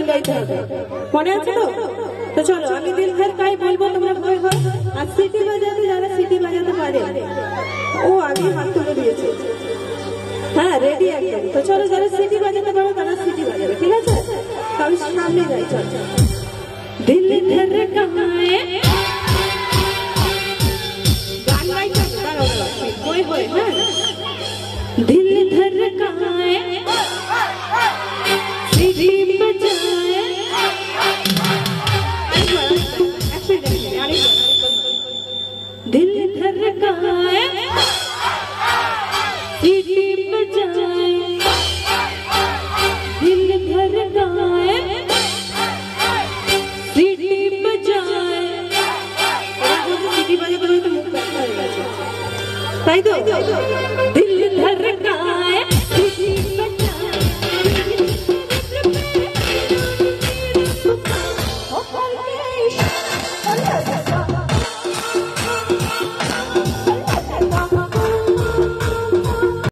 গান গাইতে হবে, মনে আছে তো? তো চলো আমি দিল ধড়কাই বলবো, তোমরা ভয় হয়। আর সিটি বাজাতে, যারা সিটি বাজাতে পারে ও আগে হাত তুলে দিয়েছে। হ্যাঁ রেডি একদম। তো চলো যারা সিটি বাজাতে পারো তারা সিটি বাজাবে, ঠিক আছে? তো আমি সামনে যাই, চল চল। দিল ধড়কায় গান গাইতে হবে, দাঁড়াও ভয় হয়। হ্যাঁ दिल धड़काए सीटी बजाए, दिल धड़काए सीटी बजाए, दिल धड़काए सीटी बजाए। सीटी बजाते तो मुख बैठा हो गया, ताई तो